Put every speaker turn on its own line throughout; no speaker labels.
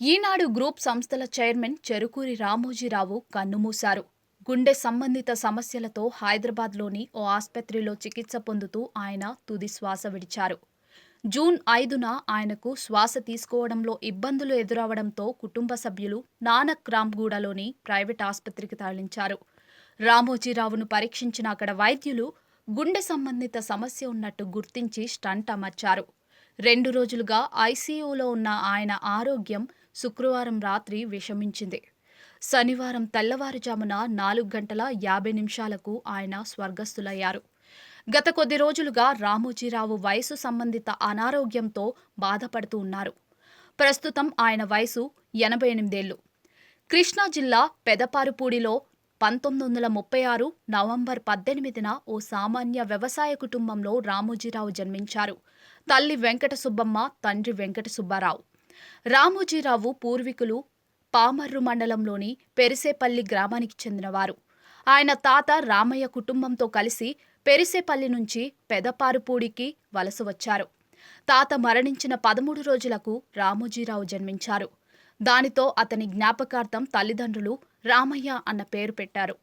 ఈనాడు group సంస్థల chairman Cherukuri Ramoji Rao కన్నుమూశారు. గుండె సంబంధిత సమస్యలతో హైదరాబాద్లోని ఓ ఆస్పత్రిలో చికిత్స పొందుతూ ఆయన తుది శ్వాస విడిచారు. జూన్ 5న ఆయనకు శ్వాస తీసుకోవడంలో ఇబ్బందులు ఎదురవడంతో కుటుంబ సభ్యులు నానక్రామ్గూడలోని ప్రైవేట్ ఆస్పత్రికి తరలించారు. రామోజీరావును పరీక్షించిన అక్కడ వైద్యులు గుండె సంబంధిత సమస్య ఉన్నట్టు గుర్తించి స్టంట్ అమర్చారు. 2 రోజులుగా ఐసీయూలో ఉన్న ఆయన ఆరోగ్యం శుక్రవారం రాత్రి విషమించింది. శనివారం తెల్లవారుజామున 4:50 ఆయన స్వర్గస్థులయ్యారు. గత కొద్ది రోజులుగా రామోజీరావు వయసు సంబంధిత అనారోగ్యంతో బాధపడుతూ ఉన్నారు. ప్రస్తుతం ఆయన వయసు 88 ఏళ్లు. కృష్ణా జిల్లా పెదపారుపూడిలో 1936 నవంబర్ 18న ఓ సామాన్య వ్యవసాయ కుటుంబంలో రామోజీరావు జన్మించారు. తల్లి వెంకట సుబ్బమ్మ, తండ్రి వెంకట సుబ్బారావు. రామోజీరావు పూర్వీకులు పామర్రు మండలంలోని పెరిసేపల్లి గ్రామానికి చెందినవారు. ఆయన తాత రామయ్య కుటుంబంతో కలిసి పెరిసేపల్లి నుంచి పెదపారుపూడికి వలస వచ్చారు. తాత మరణించిన 13 రోజులకు రామోజీరావు జన్మించారు. దానితో అతని జ్ఞాపకార్థం తల్లిదండ్రులు రామయ్య అన్న పేరు పెట్టారు.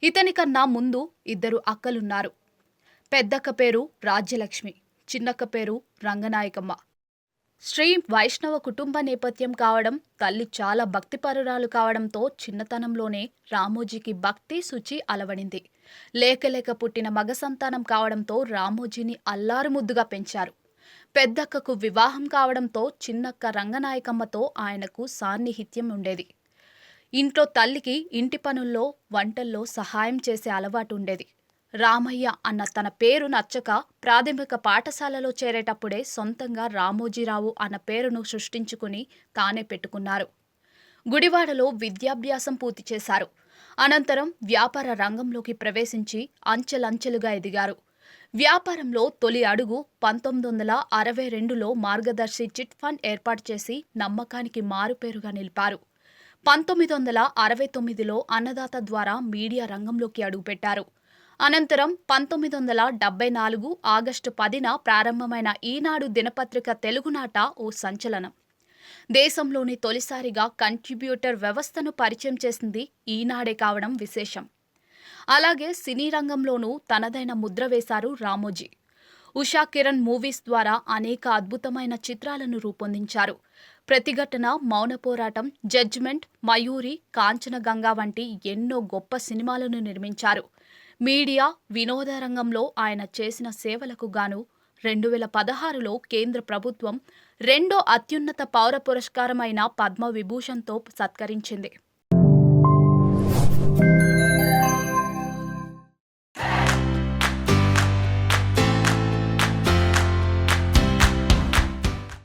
ఇతని కన్నా ముందు 2 అక్కలున్నారు. పెద్దక్క పేరు రాజ్యలక్ష్మి, చిన్నక్క పేరు రంగనాయకమ్మ. శ్రీ వైష్ణవ కుటుంబ నేపథ్యం కావడం, తల్లి చాలా భక్తిపరురాలు కావడంతో చిన్నతనంలోనే రామోజీకి భక్తి శుచి అలవడింది. లేక పుట్టిన మగ సంతానం కావడంతో రామోజీని అల్లారుముద్దుగా పెంచారు. పెద్దక్కకు వివాహం కావడంతో చిన్నక్క రంగనాయకమ్మతో ఆయనకు సాన్నిహిత్యం ఉండేది. ఇంట్లో తల్లికి ఇంటి పనుల్లో, వంటల్లో సహాయం చేసే అలవాటు ఉండేది. రామయ్య అన్న తన పేరు నచ్చక ప్రాథమిక పాఠశాలలో చేరేటప్పుడే సొంతంగా రామోజీరావు అన్న పేరును సృష్టించుకుని తానే పెట్టుకున్నారు. గుడివాడలో విద్యాభ్యాసం పూర్తి చేశారు. అనంతరం వ్యాపార రంగంలోకి ప్రవేశించి అంచెలంచెలుగా ఎదిగారు. వ్యాపారంలో తొలి అడుగు 1962లో మార్గదర్శి చిట్ ఫండ్ ఏర్పాటు చేసి నమ్మకానికి మారుపేరుగా నిలిపారు. 1969లో అన్నదాత ద్వారా మీడియా రంగంలోకి అడుగుపెట్టారు. అనంతరం 1974 ఆగస్టు 10న ప్రారంభమైన ఈనాడు దినపత్రిక తెలుగునాట ఓ సంచలనం. దేశంలోని తొలిసారిగా కంట్రిబ్యూటర్ వ్యవస్థను పరిచయం చేసింది ఈనాడే కావడం విశేషం. అలాగే సినీ రంగంలోనూ తనదైన ముద్ర వేశారు రామోజీ. ఉషా కిరణ్ మూవీస్ ద్వారా అనేక అద్భుతమైన చిత్రాలను రూపొందించారు. ప్రతిఘటన, మౌన పోరాటం, జడ్జిమెంట్, మయూరి, కాంచనగంగా వంటి ఎన్నో గొప్ప సినిమాలను నిర్మించారు. మీడియా, వినోద రంగంలో ఆయన చేసిన సేవలకు గాను 2016లో కేంద్ర ప్రభుత్వం 2వ అత్యున్నత పౌర పురస్కారమైన పద్మ విభూషణ్తో సత్కరించింది.